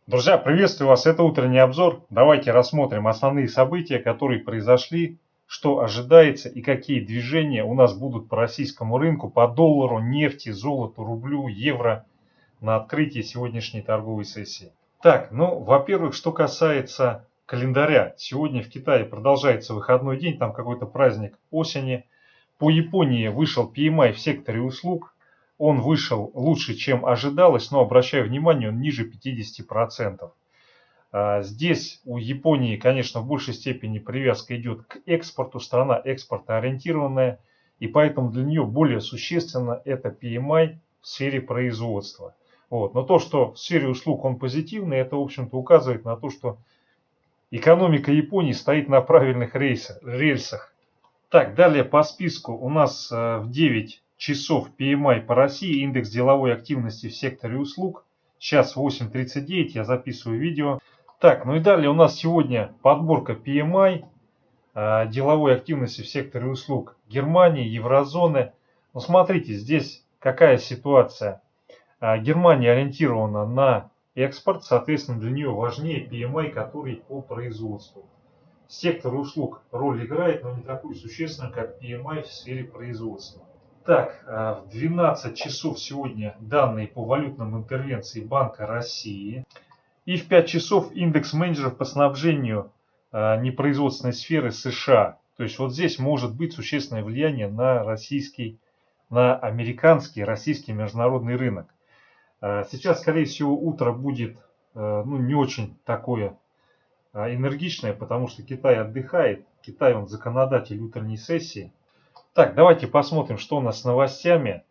Друзья, приветствую вас! Это утренний обзор. Давайте рассмотрим основные события, которые произошли, что ожидается и какие движения у нас будут по российскому рынку, по доллару, нефти, золоту, рублю, евро на открытии сегодняшней торговой сессии. Так, во-первых, что касается календаря. Сегодня в Китае продолжается выходной день, там какой-то праздник осени. По Японии вышел PMI в секторе услуг. Он вышел лучше, чем ожидалось, но, обращаю внимание, он ниже 50%. Здесь у Японии, конечно, в большей степени привязка идет к экспорту. Страна экспортоориентированная, и поэтому для нее более существенно это PMI в сфере производства. Но то, что в сфере услуг он позитивный, это, в общем-то, указывает на то, что экономика Японии стоит на правильных рельсах. Так, далее по списку у нас в 9 часов PMI по России, индекс деловой активности в секторе услуг. Сейчас 8:39, я записываю видео. Так, и далее у нас сегодня подборка PMI деловой активности в секторе услуг Германии, еврозоны. Смотрите, здесь какая ситуация. Германия ориентирована на экспорт, соответственно, для нее важнее PMI, который по производству. Сектор услуг роль играет, но не такую существенную, как PMI в сфере производства. Так, в 12 часов сегодня данные по валютным интервенциям Банка России. И в 5 часов индекс менеджеров по снабжению непроизводственной сферы США. То есть вот здесь может быть существенное влияние на американский, российский международный рынок. Сейчас, скорее всего, утро будет не очень такое энергичное, потому что Китай отдыхает. Китай, он законодатель утренней сессии. Так, давайте посмотрим, что у нас с новостями.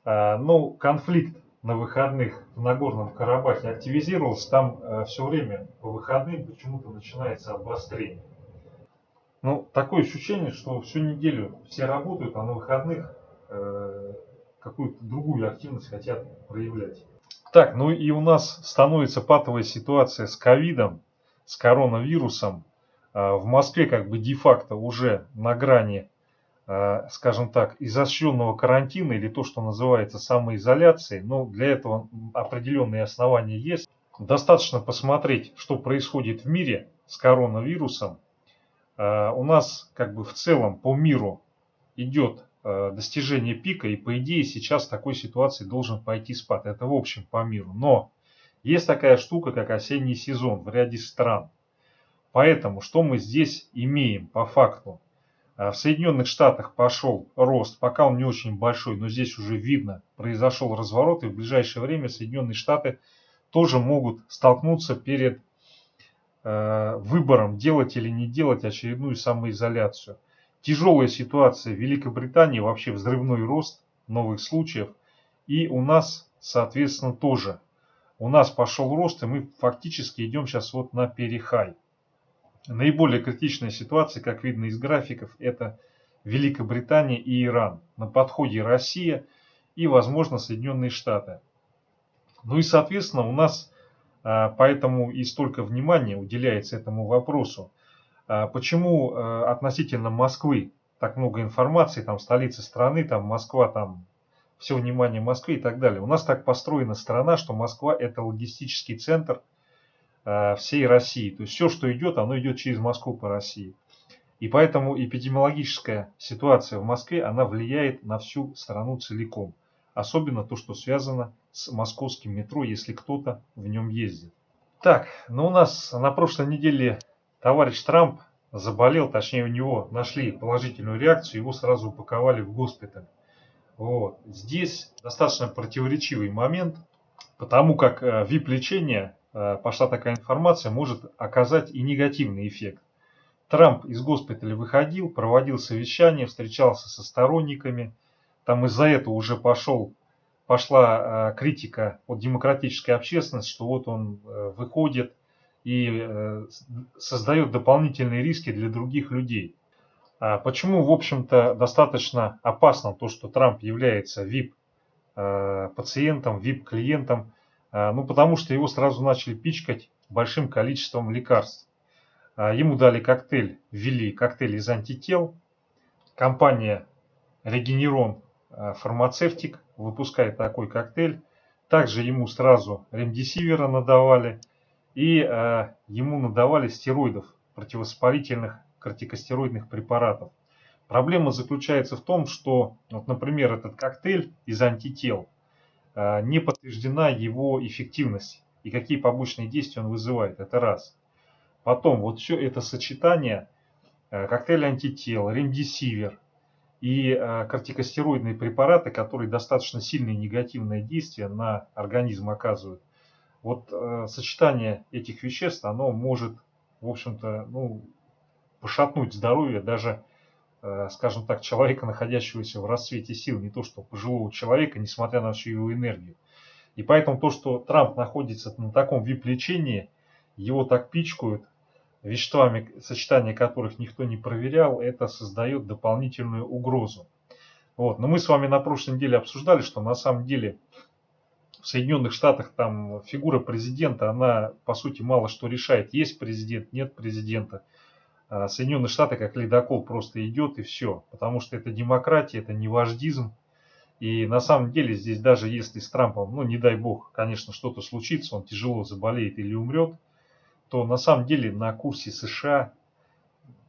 Конфликт на выходных в Нагорном Карабахе активизировался. Там все время по выходным почему-то начинается обострение. Такое ощущение, что всю неделю все работают, а на выходных какую-то другую активность хотят проявлять. Так, и у нас становится патовая ситуация с ковидом, с коронавирусом. В Москве как бы де-факто уже на грани, скажем так, изощренного карантина или то, что называется самоизоляцией. Но для этого определенные основания есть. Достаточно посмотреть, что происходит в мире с коронавирусом. У нас как бы в целом по миру идет достижение пика, и по идее сейчас в такой ситуации должен пойти спад. Это в общем по миру. Но есть такая штука, как осенний сезон в ряде стран. Поэтому что мы здесь имеем по факту? В Соединенных Штатах пошел рост, пока он не очень большой, но здесь уже видно, произошел разворот, и в ближайшее время Соединенные Штаты тоже могут столкнуться перед выбором, делать или не делать очередную самоизоляцию. Тяжелая ситуация в Великобритании, вообще взрывной рост новых случаев. И у нас, соответственно, тоже. У нас пошел рост, и мы фактически идем сейчас вот на перехай. Наиболее критичная ситуация, как видно из графиков, это Великобритания и Иран. На подходе Россия и, возможно, Соединенные Штаты. И, соответственно, у нас поэтому и столько внимания уделяется этому вопросу. Почему относительно Москвы так много информации, там столица страны, там Москва, там все внимание Москве и так далее. У нас так построена страна, что Москва это логистический центр всей России. То есть все, что идет, оно идет через Москву по России. И поэтому эпидемиологическая ситуация в Москве, она влияет на всю страну целиком. Особенно то, что связано с московским метро, если кто-то в нем ездит. Так, у нас на прошлой неделе товарищ Трамп заболел, точнее у него нашли положительную реакцию, его сразу упаковали в госпиталь. Здесь достаточно противоречивый момент, потому как ВИП-лечение, пошла такая информация, может оказать и негативный эффект. Трамп из госпиталя выходил, проводил совещание, встречался со сторонниками. Там из-за этого уже пошла критика от демократической общественности, что вот он выходит и создает дополнительные риски для других людей. Почему, в общем-то, достаточно опасно то, что Трамп является VIP-пациентом, VIP-клиентом? Потому что его сразу начали пичкать большим количеством лекарств. Ему дали коктейль, ввели коктейль из антител. Компания Regeneron Pharmaceutic выпускает такой коктейль. Также ему сразу ремдисивира надавали. и ему надавали стероидов, противовоспалительных кортикостероидных препаратов. Проблема заключается в том, что, вот, например, этот коктейль из антител, не подтверждена его эффективность и какие побочные действия он вызывает. Это раз. Потом вот все это сочетание, коктейль антител, ремдисивир и кортикостероидные препараты, которые достаточно сильные негативные действия на организм оказывают. Вот сочетание этих веществ, оно может, в общем-то, пошатнуть здоровье даже, скажем так, человека, находящегося в расцвете сил, не то что пожилого человека, несмотря на всю его энергию. И поэтому то, что Трамп находится на таком вип-лечении, его так пичкают веществами, сочетание которых никто не проверял, это создает дополнительную угрозу. Вот. Но мы с вами на прошлой неделе обсуждали, что на самом деле в Соединенных Штатах там фигура президента, она по сути мало что решает. Есть президент, нет президента. Соединенные Штаты как ледокол просто идет и все. Потому что это демократия, это не вождизм. И на самом деле здесь даже если с Трампом, не дай бог, конечно, что-то случится, он тяжело заболеет или умрет, то на самом деле на курсе США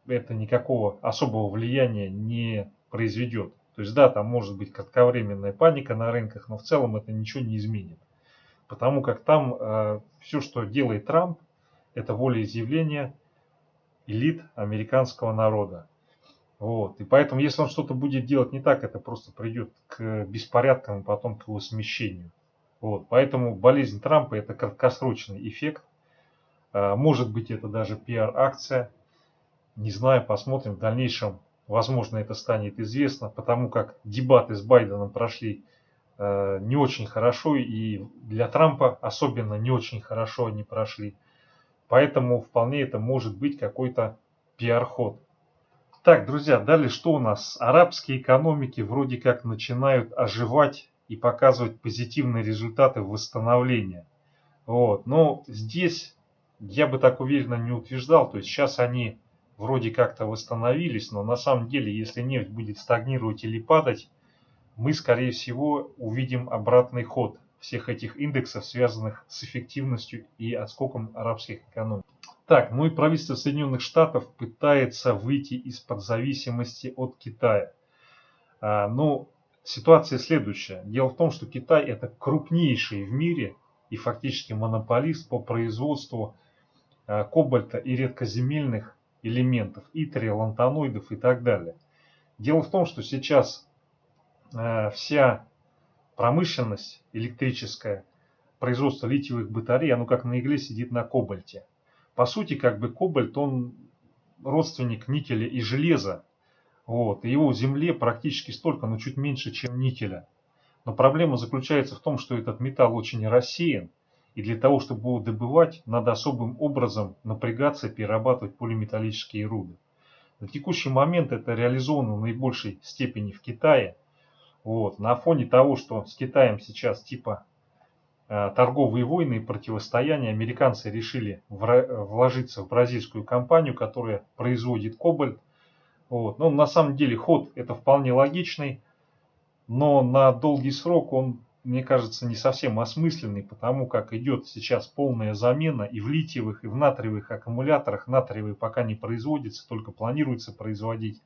это никакого особого влияния не произведет. То есть да, там может быть кратковременная паника на рынках, но в целом это ничего не изменит. Потому как там все, что делает Трамп, это волеизъявление элит американского народа. Вот. И поэтому, если он что-то будет делать не так, это просто придет к беспорядкам и потом к его смещению. Вот. Поэтому болезнь Трампа это краткосрочный эффект. Может быть, это даже пиар-акция. Не знаю, посмотрим. В дальнейшем, возможно, это станет известно, потому как дебаты с Байденом прошли не очень хорошо, и для Трампа особенно не очень хорошо они прошли. Поэтому вполне это может быть какой-то пиар-ход. Так, друзья, далее что у нас? Арабские экономики вроде как начинают оживать и показывать позитивные результаты восстановления. Вот. Но здесь я бы так уверенно не утверждал. То есть сейчас они вроде как-то восстановились, но на самом деле, если нефть будет стагнировать или падать, мы, скорее всего, увидим обратный ход всех этих индексов, связанных с эффективностью и отскоком арабских экономик. Так, и правительство Соединенных Штатов пытается выйти из-под зависимости от Китая. Но ситуация следующая. Дело в том, что Китай это крупнейший в мире и фактически монополист по производству кобальта и редкоземельных элементов, итри, лантаноидов и так далее. Дело в том, что сейчас вся промышленность электрическая, производство литиевых батарей, оно как на игле сидит на кобальте. По сути, как бы кобальт, он родственник никеля и железа. Вот. И его в земле практически столько, но чуть меньше, чем никеля. Но проблема заключается в том, что этот металл очень рассеян. И для того, чтобы его добывать, надо особым образом напрягаться, перерабатывать полиметаллические руды. На текущий момент это реализовано в наибольшей степени в Китае. Вот. На фоне того, что с Китаем сейчас типа торговые войны и противостояния, американцы решили вложиться в бразильскую компанию, которая производит кобальт. Вот. Но на самом деле ход это вполне логичный, но на долгий срок он, мне кажется, не совсем осмысленный, потому как идет сейчас полная замена и в литиевых, и в натриевых аккумуляторах. Натриевые пока не производится, только планируется производить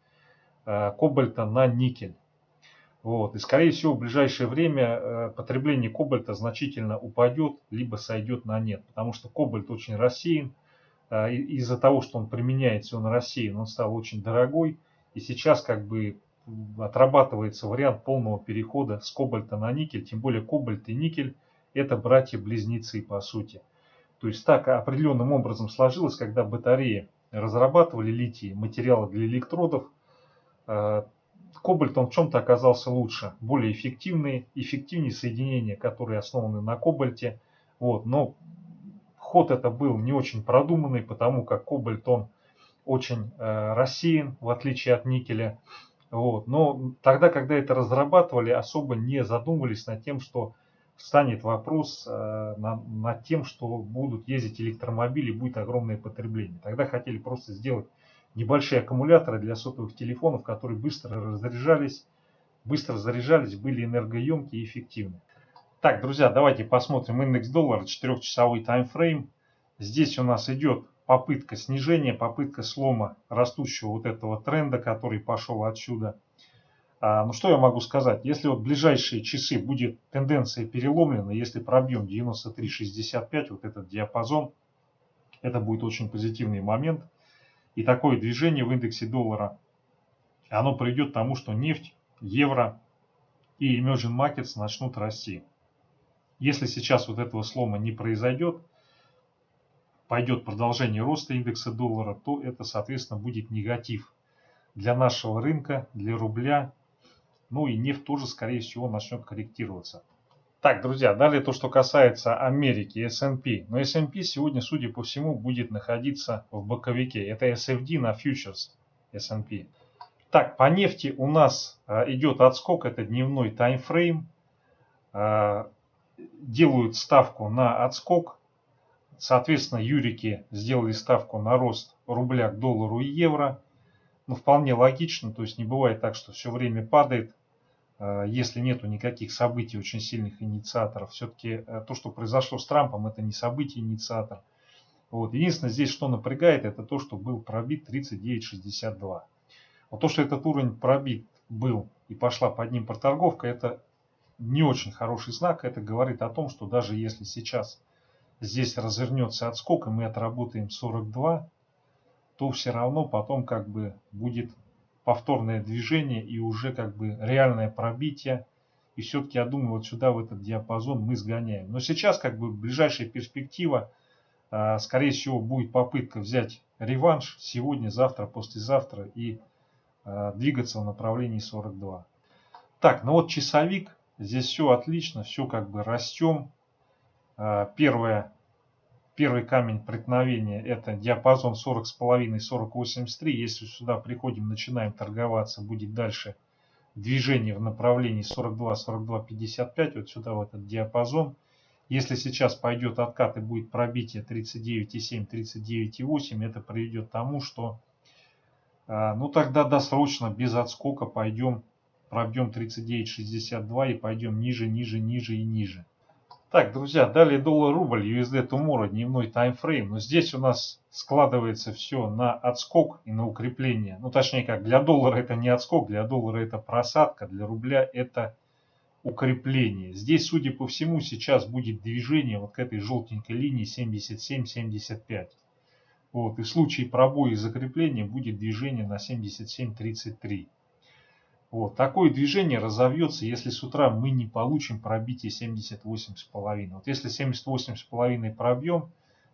кобальта на никель. Вот. И скорее всего в ближайшее время потребление кобальта значительно упадет, либо сойдет на нет. Потому что кобальт очень рассеян. Из-за того, что он применяется, он рассеян, он стал очень дорогой. И сейчас как бы отрабатывается вариант полного перехода с кобальта на никель. Тем более кобальт и никель это братья-близнецы по сути. То есть так определенным образом сложилось, когда батареи разрабатывали литий, материалы для электродов, кобальт он в чем-то оказался лучше, более эффективнее соединения, которые основаны на кобальте. Вот. Но ход это был не очень продуманный, потому как кобальт он очень рассеян, в отличие от никеля. Вот. Но тогда, когда это разрабатывали, особо не задумывались над тем, что встанет вопрос над тем, что будут ездить электромобили, будет огромное потребление. Тогда хотели просто сделать небольшие аккумуляторы для сотовых телефонов, которые быстро заряжались, были энергоемкие и эффективны. Так, друзья, давайте посмотрим индекс доллара, 4-часовой таймфрейм. Здесь у нас идет попытка снижения, попытка слома растущего вот этого тренда, который пошел отсюда. Ну что я могу сказать? Если вот в ближайшие часы будет тенденция переломлена, если пробьем 93.65, вот этот диапазон, это будет очень позитивный момент. И такое движение в индексе доллара, оно приведет к тому, что нефть, евро и emerging markets начнут расти. Если сейчас вот этого слома не произойдет, пойдет продолжение роста индекса доллара, то это, соответственно, будет негатив для нашего рынка, для рубля. Ну и нефть тоже, скорее всего, начнет корректироваться. Так, друзья, далее то, что касается Америки, S&P. Но S&P сегодня, судя по всему, будет находиться в боковике. Это SFD на фьючерс S&P. Так, по нефти у нас идет отскок, это дневной таймфрейм. Делают ставку на отскок. Соответственно, юрики сделали ставку на рост рубля к доллару и евро. Ну, вполне логично, то есть не бывает так, что все время падает. Если нету никаких событий, очень сильных инициаторов. Все-таки то, что произошло с Трампом, это не событие, инициатор. Вот. Единственное, здесь что напрягает, это то, что был пробит 39.62. Вот то, что этот уровень пробит был и пошла под ним проторговка, это не очень хороший знак. Это говорит о том, что даже если сейчас здесь развернется отскок, и мы отработаем 42, то все равно потом как бы будет повторное движение и уже как бы реальное пробитие. И все-таки я думаю, вот сюда, в этот диапазон мы сгоняем. Но сейчас как бы ближайшая перспектива, скорее всего, будет попытка взять реванш сегодня, завтра, послезавтра и двигаться в направлении 42. Так, ну вот часовик, здесь все отлично, все как бы растем. Первый камень преткновения это диапазон 40,5-40,83. Если сюда приходим, начинаем торговаться, будет дальше движение в направлении 42-42,55. Вот сюда, в этот диапазон. Если сейчас пойдет откат и будет пробитие 39,7-39,8, это приведет к тому, что ну тогда досрочно без отскока пробьем 39,62 и пойдем ниже, ниже, ниже и ниже. Так, друзья, далее доллар-рубль, USD Tomorrow, дневной таймфрейм. Но здесь у нас складывается все на отскок и на укрепление. Ну, точнее как, для доллара это не отскок, для доллара это просадка, для рубля это укрепление. Здесь, судя по всему, сейчас будет движение вот к этой желтенькой линии 77-75. Вот, и в случае пробоя и закрепления будет движение на 77.33. Вот. Такое движение разовьется, если с утра мы не получим пробитие 78,5. Вот если 78,5 пробьем,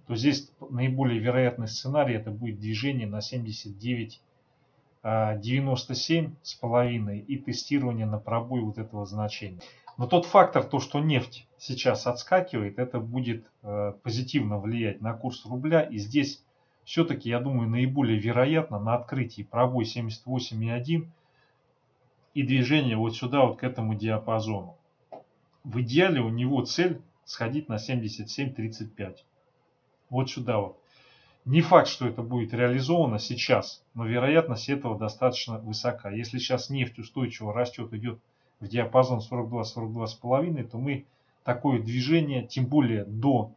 то здесь наиболее вероятный сценарий это будет движение на 79,97,5 и тестирование на пробой вот этого значения. Но тот фактор, то что нефть сейчас отскакивает, это будет позитивно влиять на курс рубля. И здесь все-таки, я думаю, наиболее вероятно на открытии пробой 78,1 и движение вот сюда, вот к этому диапазону. В идеале у него цель сходить на 77.35. Вот сюда вот. Не факт, что это будет реализовано сейчас, но вероятность этого достаточно высока. Если сейчас нефть устойчиво растет, идет в диапазон 42-42,5, то мы такое движение, тем более до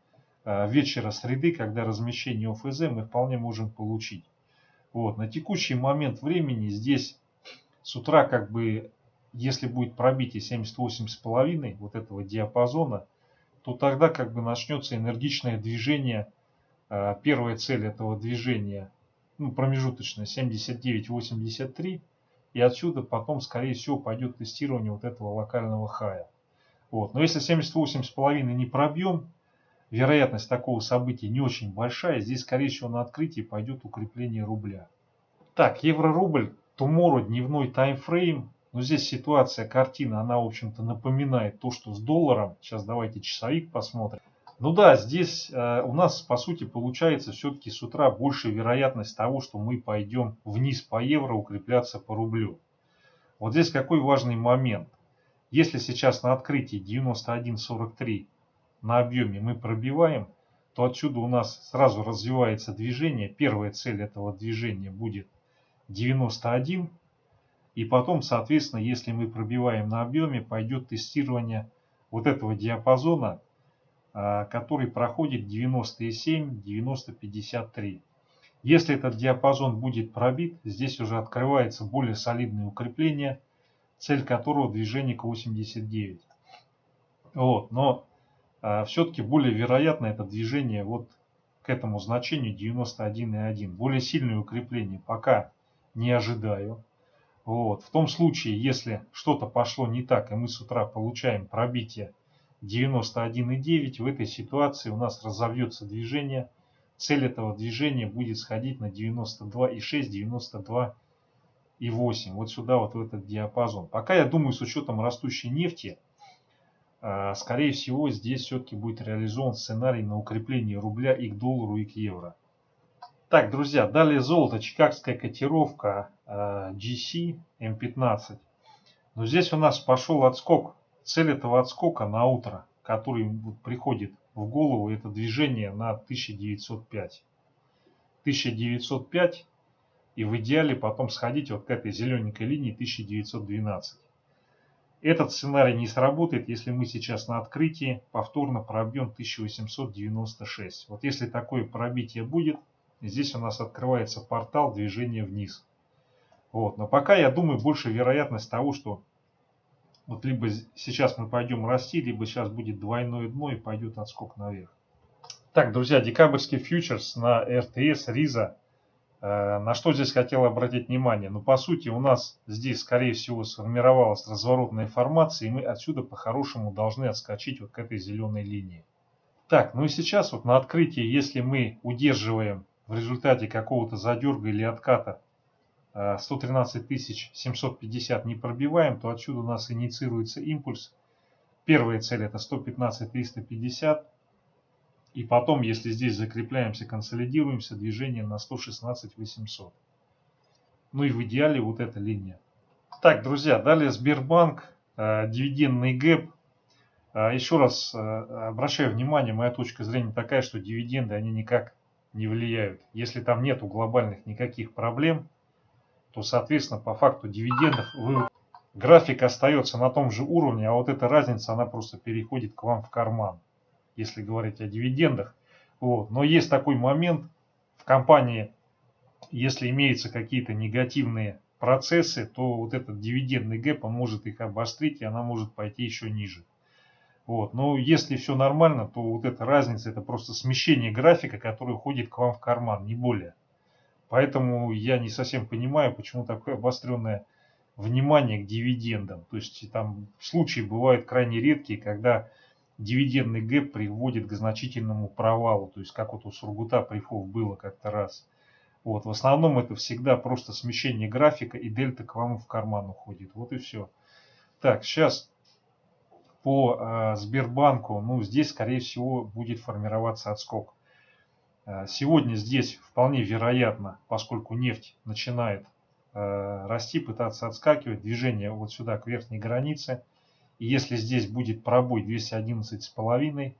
вечера среды, когда размещение ОФЗ, мы вполне можем получить. Вот. На текущий момент времени здесь с утра, как бы, если будет пробитие 78,5 вот этого диапазона, то тогда как бы начнется энергичное движение. Первая цель этого движения, ну, промежуточная, 79,83. И отсюда потом, скорее всего, пойдет тестирование вот этого локального хая. Вот. Но если 78,5 не пробьем, вероятность такого события не очень большая. Здесь, скорее всего, на открытии пойдет укрепление рубля. Так, евро-рубль. Tomorrow, дневной таймфрейм. Но здесь ситуация, картина, она, в общем-то, напоминает то, что с долларом. Сейчас давайте часовик посмотрим. Ну да, здесь у нас, по сути, получается все-таки с утра больше вероятность того, что мы пойдем вниз по евро, укрепляться по рублю. Вот здесь какой важный момент. Если сейчас на открытии 91,43 на объеме мы пробиваем, то отсюда у нас сразу развивается движение. Первая цель этого движения будет 91. И потом, соответственно, если мы пробиваем на объеме, пойдет тестирование вот этого диапазона который проходит 90,7, 90,53. Если этот диапазон будет пробит, здесь уже открывается более солидное укрепление, цель которого движение к 89. Вот, но все-таки более вероятно это движение вот к этому значению 91,1. Более сильное укрепление пока не ожидаю. Вот. В том случае, если что-то пошло не так, и мы с утра получаем пробитие 91,9, в этой ситуации у нас разовьется движение. Цель этого движения будет сходить на 92,6, 92,8. Вот сюда, вот в этот диапазон. Пока я думаю, с учетом растущей нефти, скорее всего, здесь все-таки будет реализован сценарий на укрепление рубля и к доллару, и к евро. Так, друзья, далее золото, чикагская котировка GC M15. Но здесь у нас пошел отскок. Цель этого отскока на утро, который приходит в голову, это движение на 1905. 1905 и в идеале потом сходить вот к этой зелененькой линии 1912. Этот сценарий не сработает, если мы сейчас на открытии повторно пробьем 1896. Вот если такое пробитие будет, здесь у нас открывается портал движения вниз. Вот. Но пока я думаю, больше вероятность того, что вот либо сейчас мы пойдем расти, либо сейчас будет двойное дно и пойдет отскок наверх. Так, друзья, декабрьский фьючерс на РТС, РИЗа. На что здесь хотел обратить внимание? Ну, по сути, у нас здесь, скорее всего, сформировалась разворотная формация, и мы отсюда по-хорошему должны отскочить вот к этой зеленой линии. Так, ну и сейчас вот на открытии, если мы удерживаем в результате какого-то задерга или отката 113 750 не пробиваем, то отсюда у нас инициируется импульс. Первая цель это 115 350. И потом, если здесь закрепляемся, консолидируемся, движение на 116 800. Ну и в идеале вот эта линия. Так, друзья, далее Сбербанк, дивидендный гэп. Еще раз обращаю внимание, моя точка зрения такая, что дивиденды, они никак не влияют. Если там нету глобальных никаких проблем, то, соответственно, по факту дивидендов график остается на том же уровне, а вот эта разница, она просто переходит к вам в карман, если говорить о дивидендах. Вот. Но есть такой момент в компании, если имеются какие-то негативные процессы, то вот этот дивидендный гэп, он может их обострить, и она может пойти еще ниже. Вот. Но если все нормально, то вот эта разница, это просто смещение графика, который уходит к вам в карман, не более. Поэтому я не совсем понимаю, почему такое обостренное внимание к дивидендам. То есть там случаи бывают крайне редкие, когда дивидендный гэп приводит к значительному провалу. То есть как вот у Сургута Прифов было как-то раз. Вот. В основном это всегда просто смещение графика и дельта к вам в карман уходит. Вот и все. Так, сейчас по Сбербанку, ну здесь скорее всего будет формироваться отскок. Сегодня здесь вполне вероятно, поскольку нефть начинает расти, пытаться отскакивать, движение вот сюда к верхней границе. И если здесь будет пробой 211,5,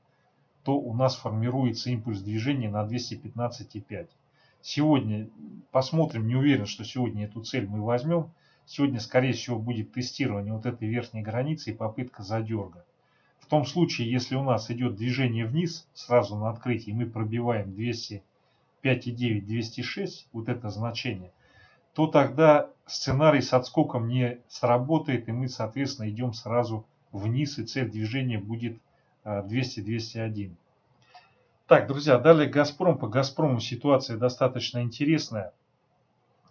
то у нас формируется импульс движения на 215,5. Сегодня посмотрим, не уверен, что сегодня эту цель мы возьмем. Сегодня, скорее всего, будет тестирование вот этой верхней границы и попытка задерга. В том случае, если у нас идет движение вниз, сразу на открытии мы пробиваем 205,9, 206, вот это значение, то тогда сценарий с отскоком не сработает, и мы, соответственно, идем сразу вниз, и цель движения будет 200-201. Так, друзья, далее Газпром. По Газпрому ситуация достаточно интересная.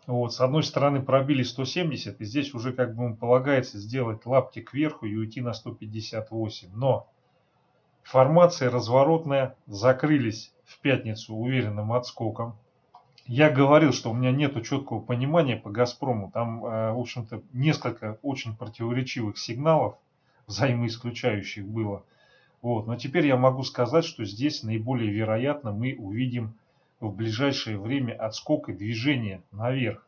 Вот, с одной стороны пробили 170, и здесь уже как бы полагается сделать лапти кверху и уйти на 158. Но формация разворотная, закрылись в пятницу уверенным отскоком. Я говорил, что у меня нет четкого понимания по Газпрому. Там, в общем-то, несколько очень противоречивых сигналов, взаимоисключающих было. Вот. Но теперь я могу сказать, что здесь наиболее вероятно мы увидим в ближайшее время отскок и движение наверх.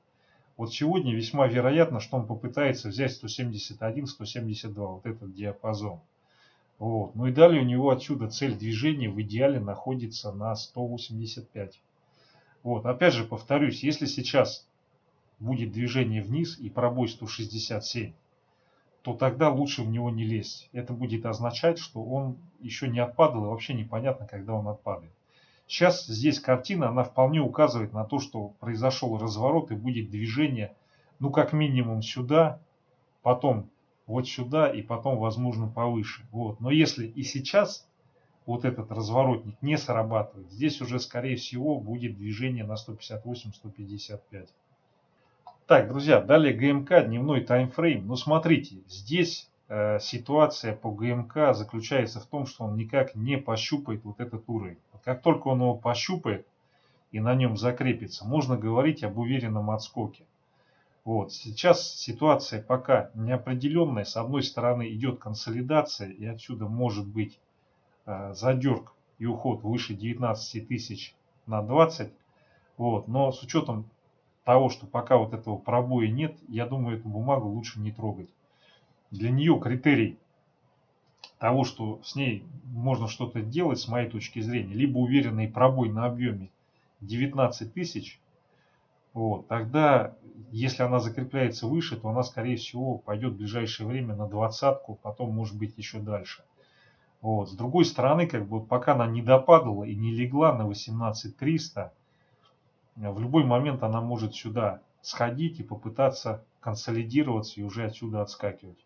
Вот сегодня весьма вероятно, что он попытается взять 171-172, вот этот диапазон. Вот. Ну и далее у него отсюда цель движения в идеале находится на 185. Вот. Опять же повторюсь, если сейчас будет движение вниз и пробой 167, то тогда лучше в него не лезть. Это будет означать, что он еще не отпадал и вообще непонятно, когда он отпадает. Сейчас здесь картина, она вполне указывает на то, что произошел разворот и будет движение, ну как минимум сюда, потом вот сюда и потом возможно повыше. Вот. Но если и сейчас вот этот разворотник не срабатывает, здесь уже скорее всего будет движение на 158-155. Так, друзья, далее ГМК, дневной таймфрейм. Ну смотрите, здесь ситуация по ГМК заключается в том, что он никак не пощупает вот этот уровень. Как только он его пощупает и на нем закрепится, можно говорить об уверенном отскоке. Вот. Сейчас ситуация пока неопределенная. С одной стороны идет консолидация, и отсюда может быть задерг и уход выше 19 тысяч на 20. Вот. Но с учетом того, что пока вот этого пробоя нет, я думаю, эту бумагу лучше не трогать. Для нее критерий того, что с ней можно что-то делать, с моей точки зрения, либо уверенный пробой на объеме 19 тысяч, вот, тогда, если она закрепляется выше, то она, скорее всего, пойдет в ближайшее время на 20-ку, потом, может быть, еще дальше. Вот. С другой стороны, как бы, пока она не допадала и не легла на 18300, в любой момент она может сюда сходить и попытаться консолидироваться и уже отсюда отскакивать.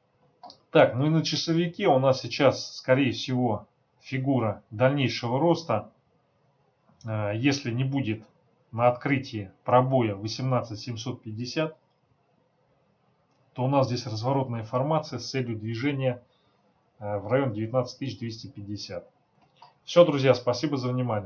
Так, ну и на часовике у нас сейчас, скорее всего, фигура дальнейшего роста. Если не будет на открытии пробоя 18750, то у нас здесь разворотная формация с целью движения в район 19250. Все, друзья, спасибо за внимание.